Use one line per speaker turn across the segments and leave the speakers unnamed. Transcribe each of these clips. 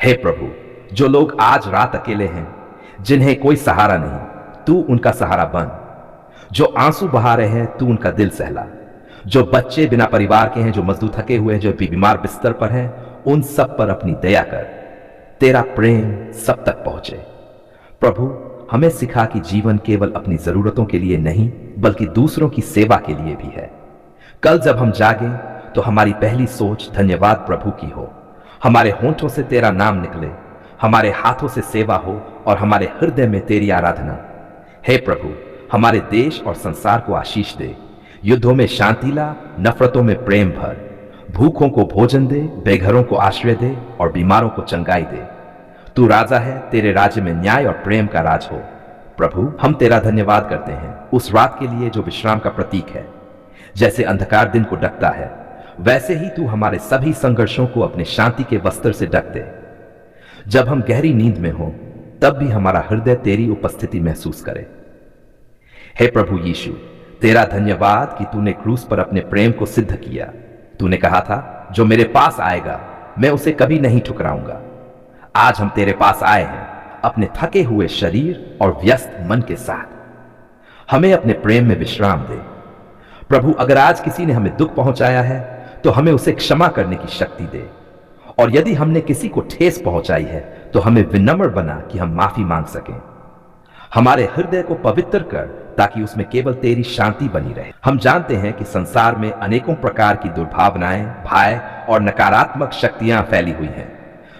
हे प्रभु, जो लोग आज रात अकेले हैं, जिन्हें कोई सहारा नहीं, तू उनका सहारा बन। जो आंसू बहा रहे हैं, तू उनका दिल सहला। जो बच्चे बिना परिवार के हैं, जो मजदूर थके हुए हैं, जो बीमार बिस्तर पर हैं, उन सब पर अपनी दया कर। तेरा प्रेम सब तक पहुंचे। प्रभु, हमें सिखा कि जीवन केवल अपनी जरूरतों के लिए नहीं, बल्कि दूसरों की सेवा के लिए भी है। कल जब हम जागें तो हमारी पहली सोच धन्यवाद प्रभु की हो। हमारे होंठों से तेरा नाम निकले, हमारे हाथों से सेवा हो और हमारे हृदय में तेरी आराधना। हे प्रभु, हमारे देश और संसार को आशीष दे। युद्धों में शांति ला, नफरतों में प्रेम भर। भूखों को भोजन दे, बेघरों को आश्रय दे और बीमारों को चंगाई दे। तू राजा है, तेरे राज्य में न्याय और प्रेम का राज हो। प्रभु, हम तेरा धन्यवाद करते हैं उस रात के लिए जो विश्राम का प्रतीक है। जैसे अंधकार दिन को ढकता है, वैसे ही तू हमारे सभी संघर्षों को अपने शांति के वस्त्र से ढक दे। जब हम गहरी नींद में हों, तब भी हमारा हृदय तेरी उपस्थिति महसूस करे। हे प्रभु यीशु, तेरा धन्यवाद कि तूने क्रूस पर अपने प्रेम को सिद्ध किया। तूने कहा था, जो मेरे पास आएगा मैं उसे कभी नहीं ठुकराऊंगा। आज हम तेरे पास आए हैं, अपने थके हुए शरीर और व्यस्त मन के साथ। हमें अपने प्रेम में विश्राम दे। प्रभु, अगर आज किसी ने हमें दुख पहुंचाया है, तो हमें उसे क्षमा करने की शक्ति दे। और यदि हमने किसी को ठेस पहुंचाई है, तो हमें विनम्र बना कि हम माफी मांग सकें। हमारे हृदय को पवित्र कर, ताकि उसमें केवल तेरी शांति बनी रहे। हम जानते हैं कि संसार में अनेकों प्रकार की दुर्भावनाएं, भय और नकारात्मक शक्तियां फैली हुई हैं,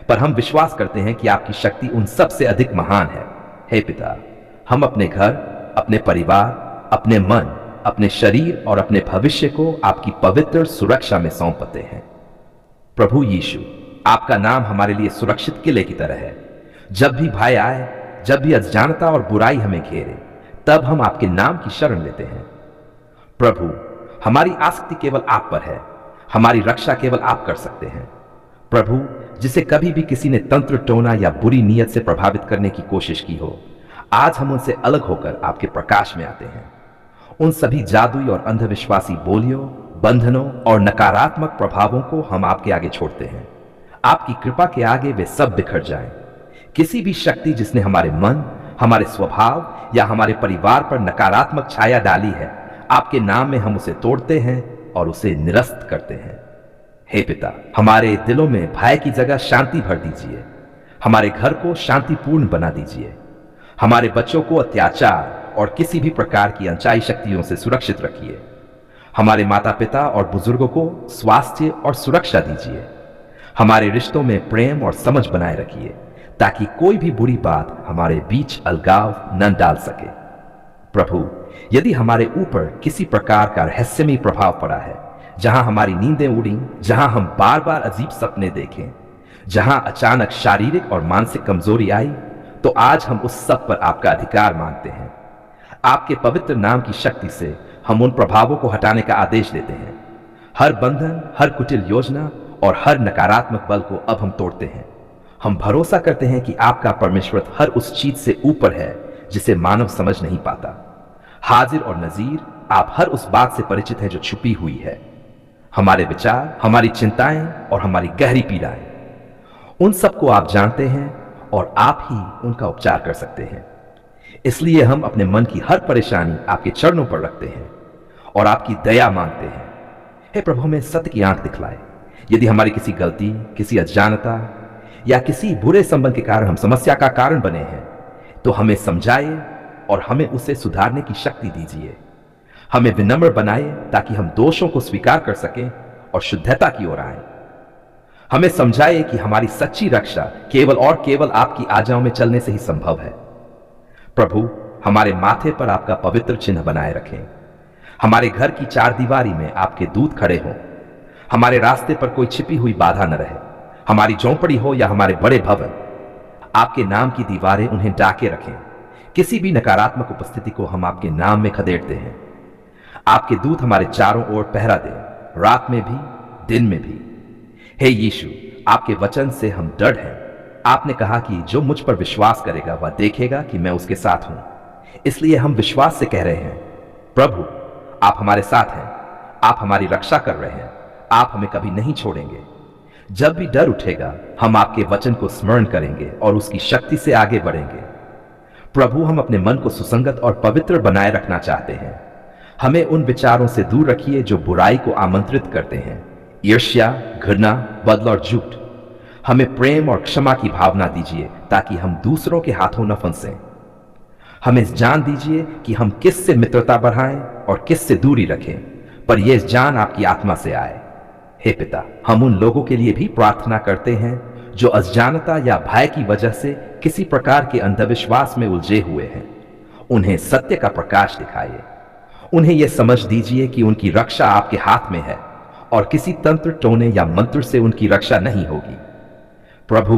पर हम विश्वास करते हैं कि आपकी शक्ति उन सब से अधिक महान है। हे पिता, हम अपने घर, अपने परिवार, अपने मन, अपने शरीर और अपने भविष्य को आपकी पवित्र सुरक्षा में सौंपते हैं। प्रभु यीशु, आपका नाम हमारे लिए सुरक्षित किले की तरह है। जब भी भय आए, जब भी अज्ञानता और बुराई हमें घेरे, तब हम आपके नाम की शरण लेते हैं। प्रभु, हमारी आसक्ति केवल आप पर है। हमारी रक्षा केवल आप कर सकते हैं। प्रभु, जिसे कभी भी किसी ने तंत्र टोना या बुरी नीयत से प्रभावित करने की कोशिश की हो, आज हम उनसे अलग होकर आपके प्रकाश में आते हैं। उन सभी जादुई और अंधविश्वासी बोलियों, बंधनों और नकारात्मक प्रभावों को हम आपके आगे छोड़ते हैं। आपकी कृपा के आगे वे सब बिखर जाएं। किसी भी शक्ति जिसने हमारे मन, हमारे स्वभाव या हमारे परिवार पर नकारात्मक छाया डाली है, आपके नाम में हम उसे तोड़ते हैं और उसे निरस्त करते हैं। हे पिता, हमारे दिलों में भय की जगह शांति भर दीजिए। हमारे घर को शांतिपूर्ण बना दीजिए। हमारे बच्चों को अत्याचार और किसी भी प्रकार की अनचाही शक्तियों से सुरक्षित रखिए। हमारे माता पिता और बुजुर्गों को स्वास्थ्य और सुरक्षा दीजिए। हमारे रिश्तों में प्रेम और समझ बनाए रखिए, ताकि कोई भी बुरी बात हमारे बीच अलगाव न डाल सके। प्रभु, यदि हमारे ऊपर किसी प्रकार का रहस्यमय प्रभाव पड़ा है, जहां हमारी नींदें उड़ी, जहां हम बार बार अजीब सपने देखें, जहां अचानक शारीरिक और मानसिक कमजोरी आई, तो आज हम उस सब पर आपका अधिकार मांगते हैं। आपके पवित्र नाम की शक्ति से हम उन प्रभावों को हटाने का आदेश देते हैं। हर बंधन, हर कुटिल योजना और हर नकारात्मक बल को अब हम तोड़ते हैं। हम भरोसा करते हैं कि आपका परमेश्वर हर उस चीज से ऊपर है जिसे मानव समझ नहीं पाता। हाजिर और नजीर, आप हर उस बात से परिचित हैं जो छुपी हुई है। हमारे विचार, हमारी चिंताएं और हमारी गहरी पीड़ाएं, उन सबको आप जानते हैं और आप ही उनका उपचार कर सकते हैं। इसलिए हम अपने मन की हर परेशानी आपके चरणों पर रखते हैं और आपकी दया मांगते हैं। हे प्रभु, हमें सत्य की आंख दिखलाए। यदि हमारी किसी गलती, किसी अज्ञानता या किसी बुरे संबंध के कारण हम समस्या का कारण बने हैं, तो हमें समझाइए और हमें उसे सुधारने की शक्ति दीजिए। हमें विनम्र बनाए, ताकि हम दोषों को स्वीकार कर सकें और शुद्धता की ओर आएं। हमें समझाइए कि हमारी सच्ची रक्षा केवल और केवल आपकी आज्ञाओं में चलने से ही संभव है। प्रभु, हमारे माथे पर आपका पवित्र चिन्ह बनाए रखें। हमारे घर की चार दीवारी में आपके दूत खड़े हों। हमारे रास्ते पर कोई छिपी हुई बाधा न रहे। हमारी झोंपड़ी हो या हमारे बड़े भवन, आपके नाम की दीवारें उन्हें डाके रखें। किसी भी नकारात्मक उपस्थिति को हम आपके नाम में खदेड़ते हैं। आपके दूत हमारे चारों ओर पहरा दें, रात में भी, दिन में भी। हे यीशु, आपके वचन से हम दृढ़ हैं। आपने कहा कि जो मुझ पर विश्वास करेगा वह देखेगा कि मैं उसके साथ हूं। इसलिए हम विश्वास से कह रहे हैं, प्रभु, आप हमारे साथ हैं। आप हमारी रक्षा कर रहे हैं। आप हमें कभी नहीं छोड़ेंगे। जब भी डर उठेगा, हम आपके वचन को स्मरण करेंगे और उसकी शक्ति से आगे बढ़ेंगे। प्रभु, हम अपने मन को सुसंगत और पवित्र बनाए रखना चाहते हैं। हमें उन विचारों से दूर रखिए जो बुराई को आमंत्रित करते हैं, ईर्ष्या, घृणा, बदला और झूठ। हमें प्रेम और क्षमा की भावना दीजिए ताकि हम दूसरों के हाथों न फंसें। हमें जान दीजिए कि हम किस से मित्रता बढ़ाएं और किस से दूरी रखें, पर यह जान आपकी आत्मा से आए। हे पिता, हम उन लोगों के लिए भी प्रार्थना करते हैं जो अज्ञानता या भय की वजह से किसी प्रकार के अंधविश्वास में उलझे हुए हैं। उन्हें सत्य का प्रकाश दिखाइए। उन्हें यह समझ दीजिए कि उनकी रक्षा आपके हाथ में है और किसी तंत्र, टोने या मंत्र से उनकी रक्षा नहीं होगी। प्रभु,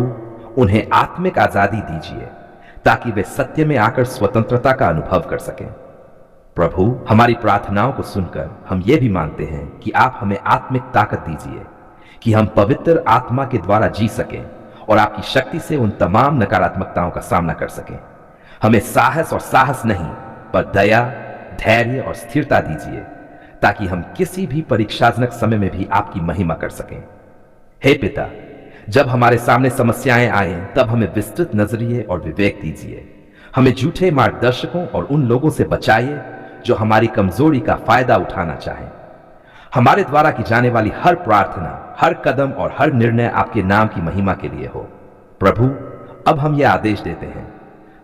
उन्हें आत्मिक आजादी दीजिए ताकि वे सत्य में आकर स्वतंत्रता का अनुभव कर सकें। प्रभु, हमारी प्रार्थनाओं को सुनकर हम ये भी मानते हैं कि आप हमें आत्मिक ताकत दीजिए कि हम पवित्र आत्मा के द्वारा जी सकें और आपकी शक्ति से उन तमाम नकारात्मकताओं का सामना कर सकें। हमें साहस नहीं, पर दया, धैर्य और स्थिरता दीजिए ताकि हम किसी भी परीक्षाजनक समय में भी आपकी महिमा कर सकें। हे पिता, जब हमारे सामने समस्याएं आए तब हमें विस्तृत नजरिए और विवेक दीजिए। हमें झूठे मार्गदर्शकों और उन लोगों से बचाइए जो हमारी कमजोरी का फायदा उठाना चाहें। हमारे द्वारा की जाने वाली हर प्रार्थना, हर कदम और हर निर्णय आपके नाम की महिमा के लिए हो। प्रभु, अब हम यह आदेश देते हैं,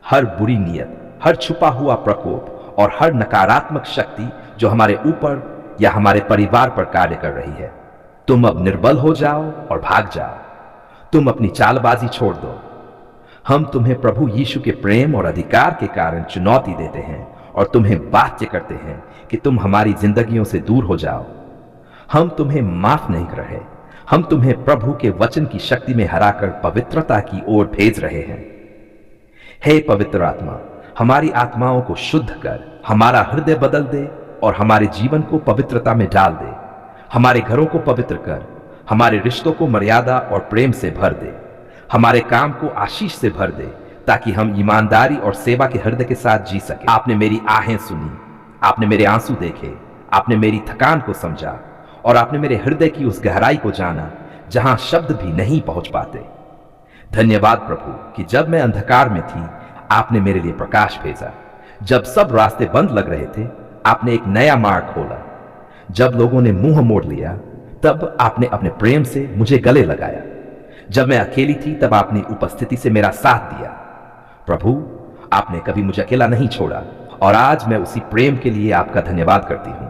हर बुरी नीयत, हर छुपा हुआ प्रकोप और हर नकारात्मक शक्ति जो हमारे ऊपर या हमारे परिवार पर कार्य कर रही है, तुम अब निर्बल हो जाओ और भाग जाओ। तुम अपनी चालबाजी छोड़ दो। हम तुम्हें प्रभु यीशु के प्रेम और अधिकार के कारण चुनौती देते हैं और तुम्हें बाध्य करते हैं कि तुम हमारी जिंदगियों से दूर हो जाओ। हम तुम्हें माफ नहीं कर रहे। हम तुम्हें प्रभु के वचन की शक्ति में हराकर पवित्रता की ओर भेज रहे हैं। हे पवित्र आत्मा, हमारी आत्माओं को शुद्ध कर हमारा हृदय बदल दे और हमारे जीवन को पवित्रता में डाल दे। हमारे घरों को पवित्र कर, हमारे रिश्तों को मर्यादा और प्रेम से भर दे। हमारे काम को आशीष से भर दे ताकि हम ईमानदारी और सेवा के हृदय के साथ जी सके। आपने मेरी आहें सुनी, आपने मेरे आंसू देखे, आपने मेरी थकान को समझा और आपने मेरे हृदय की उस गहराई को जाना जहां शब्द भी नहीं पहुंच पाते। धन्यवाद प्रभु कि जब मैं अंधकार में थी, आपने मेरे लिए प्रकाश भेजा। जब सब रास्ते बंद लग रहे थे, आपने एक नया मार्ग खोला। जब लोगों ने मुंह मोड़ लिया, तब आपने अपने प्रेम से मुझे गले लगाया। जब मैं अकेली थी, तब आपने उपस्थिति से मेरा साथ दिया। प्रभु, आपने कभी मुझे अकेला नहीं छोड़ा और आज मैं उसी प्रेम के लिए आपका धन्यवाद करती हूं।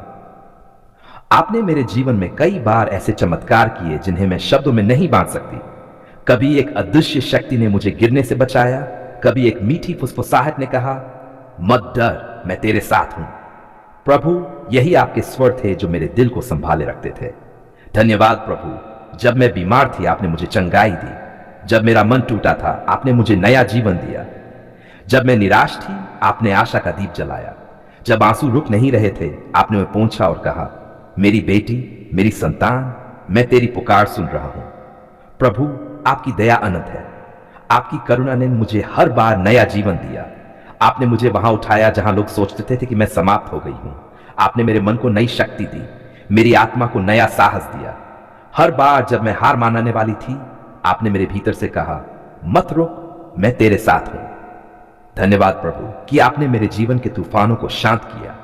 आपने मेरे जीवन में कई बार ऐसे चमत्कार किए जिन्हें मैं शब्दों में नहीं बांट सकती। कभी एक अदृश्य शक्ति ने मुझे गिरने से बचाया, कभी एक मीठी फुसफुसाहट ने कहा, मत डर, मैं तेरे साथ हूं। प्रभु, यही आपके स्वर थे जो मेरे दिल को संभाले रखते थे। धन्यवाद प्रभु, जब मैं बीमार थी, आपने मुझे चंगाई दी। जब मेरा मन टूटा था, आपने मुझे नया जीवन दिया। जब मैं निराश थी, आपने आशा का दीप जलाया। जब आंसू रुक नहीं रहे थे, आपने मुझे पहुंचा और कहा, मेरी बेटी, मेरी संतान, मैं तेरी पुकार सुन रहा हूं। प्रभु, आपकी दया अनंत है। आपकी करुणा ने मुझे हर बार नया जीवन दिया। आपने मुझे वहां उठाया जहां लोग सोचते थे कि मैं समाप्त हो गई हूं। आपने मेरे मन को नई शक्ति दी, मेरी आत्मा को नया साहस दिया। हर बार जब मैं हार मानने वाली थी, आपने मेरे भीतर से कहा, मत रुक, मैं तेरे साथ हूं। धन्यवाद प्रभु कि आपने मेरे जीवन के तूफानों को शांत किया।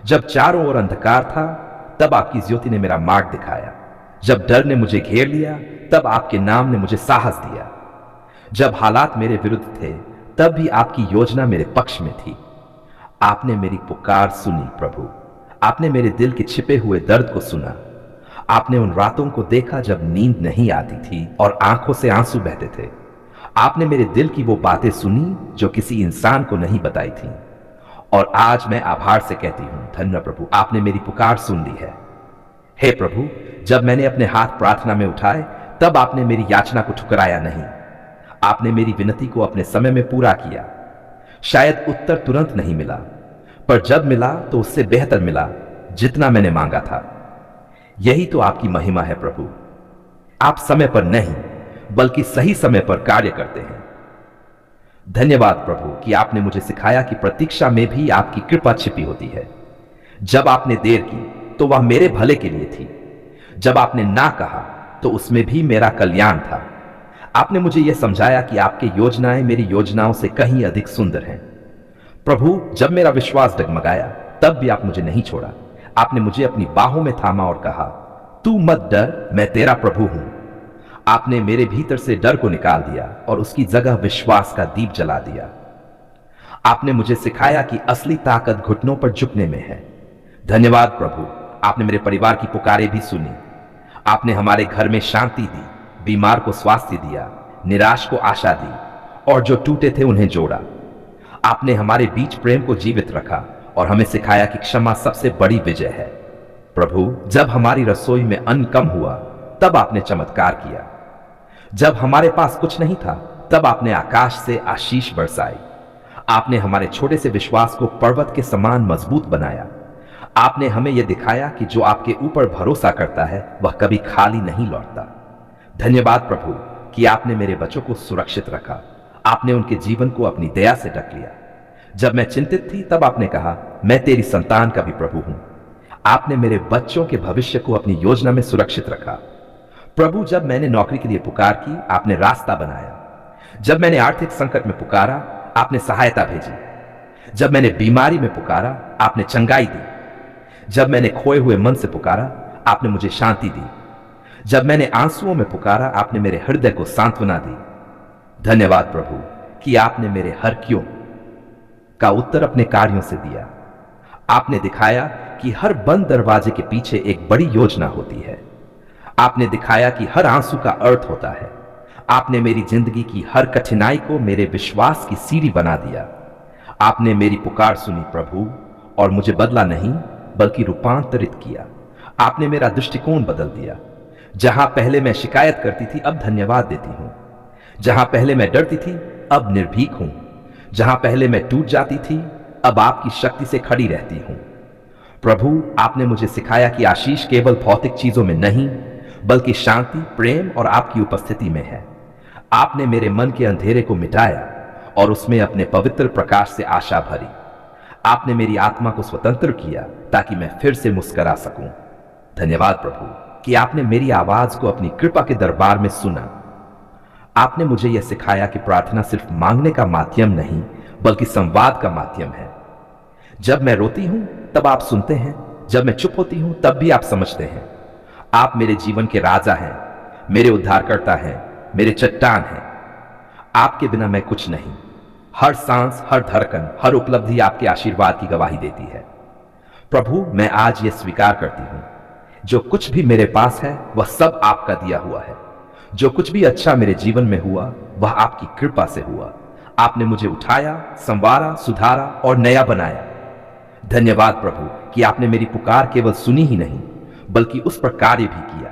जब चारों ओर अंधकार था, तब आपकी ज्योति ने मेरा मार्ग दिखाया। जब डर ने मुझे घेर लिया, तब आपके नाम ने मुझे साहस दिया। जब हालात मेरे विरुद्ध थे, तब भी आपकी योजना मेरे पक्ष में थी। आपने मेरी पुकार सुनी प्रभु। आपने मेरे दिल के छिपे हुए दर्द को सुना। आपने उन रातों को देखा जब नींद नहीं आती थी और आंखों से आंसू बहते थे। आपने मेरे दिल की वो बातें सुनी जो किसी इंसान को नहीं बताई थी। और आज मैं आभार से कहती हूं, धन्य प्रभु, आपने मेरी पुकार सुन ली है। हे प्रभु, जब मैंने अपने हाथ प्रार्थना में उठाए, तब आपने मेरी याचना को ठुकराया नहीं। आपने मेरी विनती को अपने समय में पूरा किया। शायद उत्तर तुरंत नहीं मिला, पर जब मिला तो उससे बेहतर मिला जितना मैंने मांगा था। यही तो आपकी महिमा है प्रभु। आप समय पर नहीं, बल्कि सही समय पर कार्य करते हैं। धन्यवाद प्रभु कि आपने मुझे सिखाया कि प्रतीक्षा में भी आपकी कृपा छिपी होती है। जब आपने देर की तो वह मेरे भले के लिए थी। जब आपने ना कहा तो उसमें भी मेरा कल्याण था। आपने मुझे यह समझाया कि आपकी योजनाएं मेरी योजनाओं से कहीं अधिक सुंदर हैं। प्रभु, जब मेरा विश्वास डगमगाया तब भी आप मुझे नहीं छोड़ा। आपने मुझे अपनी बाहों में थामा और कहा, तू मत डर, मैं तेरा प्रभु हूं। आपने मेरे भीतर से डर को निकाल दिया और उसकी जगह विश्वास का दीप जला दिया। आपने मुझे सिखाया कि असली ताकत घुटनों पर झुकने में है। धन्यवाद प्रभु, आपने मेरे परिवार की पुकारें भी सुनी। आपने हमारे घर में शांति दी, बीमार को स्वास्थ्य दिया, निराश को आशा दी और जो टूटे थे उन्हें जोड़ा। आपने हमारे बीच प्रेम को जीवित रखा और हमें सिखाया कि क्षमा सबसे बड़ी विजय है। प्रभु, जब हमारी रसोई में अन्न कम हुआ तब आपने चमत्कार किया। जब हमारे पास कुछ नहीं था तब आपने आकाश से आशीष बरसाई। आपने हमारे छोटे से विश्वास को पर्वत के समान मजबूत बनाया। आपने हमें यह दिखाया कि जो आपके ऊपर भरोसा करता है वह कभी खाली नहीं लौटता। धन्यवाद प्रभु कि आपने मेरे बच्चों को सुरक्षित रखा। आपने उनके जीवन को अपनी दया से ढक लिया। जब मैं चिंतित थी तब आपने कहा, मैं तेरी संतान का भी प्रभु हूं। आपने मेरे बच्चों के भविष्य को अपनी योजना में सुरक्षित रखा। प्रभु, जब मैंने नौकरी के लिए पुकार की, आपने रास्ता बनाया। जब मैंने आर्थिक संकट में पुकारा, आपने सहायता भेजी। जब मैंने बीमारी में पुकारा, आपने चंगाई दी। जब मैंने खोए हुए मन से पुकारा, आपने मुझे शांति दी। जब मैंने आंसुओं में पुकारा, आपने मेरे हृदय को सांत्वना दी। धन्यवाद प्रभु कि आपने मेरे हर क्यों का उत्तर अपने कार्यों से दिया। आपने दिखाया कि हर बंद दरवाजे के पीछे एक बड़ी योजना होती है। आपने दिखाया कि हर आंसू का अर्थ होता है। आपने मेरी जिंदगी की हर कठिनाई को मेरे विश्वास की सीढ़ी बना दिया। आपने मेरी पुकार सुनी प्रभु और मुझे बदला नहीं बल्कि रूपांतरित किया। आपने मेरा दृष्टिकोण बदल दिया। जहां पहले मैं शिकायत करती थी, अब धन्यवाद देती हूं। जहां पहले मैं डरती थी, अब निर्भीक हूं। जहां पहले मैं टूट जाती थी, अब आपकी शक्ति से खड़ी रहती हूं। प्रभु, आपने मुझे सिखाया कि आशीष केवल भौतिक चीजों में नहीं बल्कि शांति, प्रेम और आपकी उपस्थिति में है। आपने मेरे मन के अंधेरे को मिटाया और उसमें अपने पवित्र प्रकाश से आशा भरी। आपने मेरी आत्मा को स्वतंत्र किया ताकि मैं फिर से मुस्कुरा सकूं। धन्यवाद प्रभु कि आपने मेरी आवाज को अपनी कृपा के दरबार में सुना। आपने मुझे यह सिखाया कि प्रार्थना सिर्फ मांगने का माध्यम नहीं बल्कि संवाद का माध्यम है। जब मैं रोती हूं तब आप सुनते हैं, जब मैं चुप होती हूं तब भी आप समझते हैं। आप मेरे जीवन के राजा हैं, मेरे उद्धारकर्ता हैं, मेरे चट्टान हैं। आपके बिना मैं कुछ नहीं। हर सांस, हर धड़कन, हर उपलब्धि आपके आशीर्वाद की गवाही देती है। प्रभु, मैं आज यह स्वीकार करती हूं, जो कुछ भी मेरे पास है वह सब आपका दिया हुआ है। जो कुछ भी अच्छा मेरे जीवन में हुआ वह आपकी कृपा से हुआ। आपने मुझे उठाया, संवारा, सुधारा और नया बनाया। धन्यवाद प्रभु कि आपने मेरी पुकार केवल सुनी ही नहीं बल्कि उस पर कार्य भी किया।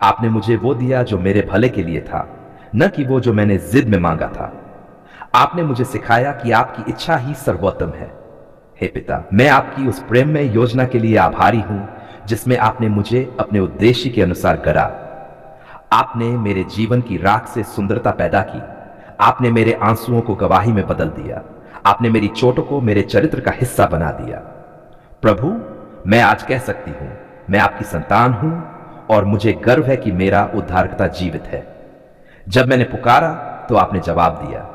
आपने मुझे वो दिया जो मेरे भले के लिए था, न कि वो जो मैंने जिद में मांगा था। आपने मुझे सिखाया कि आपकी इच्छा ही सर्वोत्तम है। हे पिता, मैं आपकी उस प्रेममय योजना के लिए आभारी हूं जिसमें आपने मुझे अपने उद्देश्य के अनुसार गढ़ा। आपने मेरे जीवन की राख से सुंदरता पैदा की। आपने मेरे आंसुओं को गवाही में बदल दिया। आपने मेरी चोटों को मेरे चरित्र का हिस्सा बना दिया। प्रभु, मैं आज कह सकती हूं, मैं आपकी संतान हूं और मुझे गर्व है कि मेरा उद्धारकर्ता जीवित है। जब मैंने पुकारा तो आपने जवाब दिया।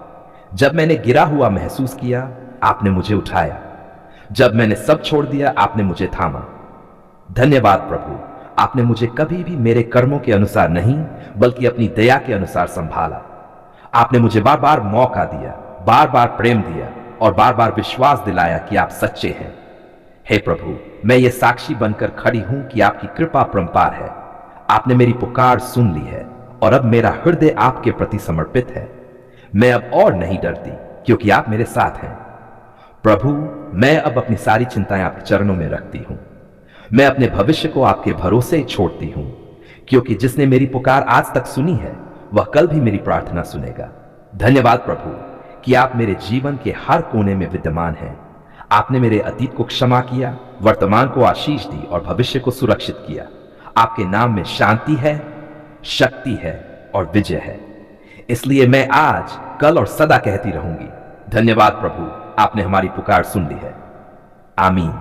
जब मैंने गिरा हुआ महसूस किया, आपने मुझे उठाया। जब मैंने सब छोड़ दिया, आपने मुझे थामा। धन्यवाद प्रभु, आपने मुझे कभी भी मेरे कर्मों के अनुसार नहीं बल्कि अपनी दया के अनुसार संभाला। आपने मुझे बार बार मौका दिया, बार बार प्रेम दिया और बार बार विश्वास दिलाया कि आप सच्चे हैं। हे प्रभु, मैं ये साक्षी बनकर खड़ी हूं कि आपकी कृपा अपरंपार है। आपने मेरी पुकार सुन ली है और अब मेरा हृदय आपके प्रति समर्पित है। मैं अब और नहीं डरती क्योंकि आप मेरे साथ हैं। प्रभु, मैं अब अपनी सारी चिंताएं आपके चरणों में रखती हूं। मैं अपने भविष्य को आपके भरोसे छोड़ती हूं क्योंकि जिसने मेरी पुकार आज तक सुनी है वह कल भी मेरी प्रार्थना सुनेगा। धन्यवाद प्रभु कि आप मेरे जीवन के हर कोने में विद्यमान हैं। आपने मेरे अतीत को क्षमा किया, वर्तमान को आशीष दी और भविष्य को सुरक्षित किया। आपके नाम में शांति है, शक्ति है और विजय है। इसलिए मैं आज, कल और सदा कहती रहूंगी, धन्यवाद प्रभु, आपने हमारी पुकार सुन ली है। आमीन।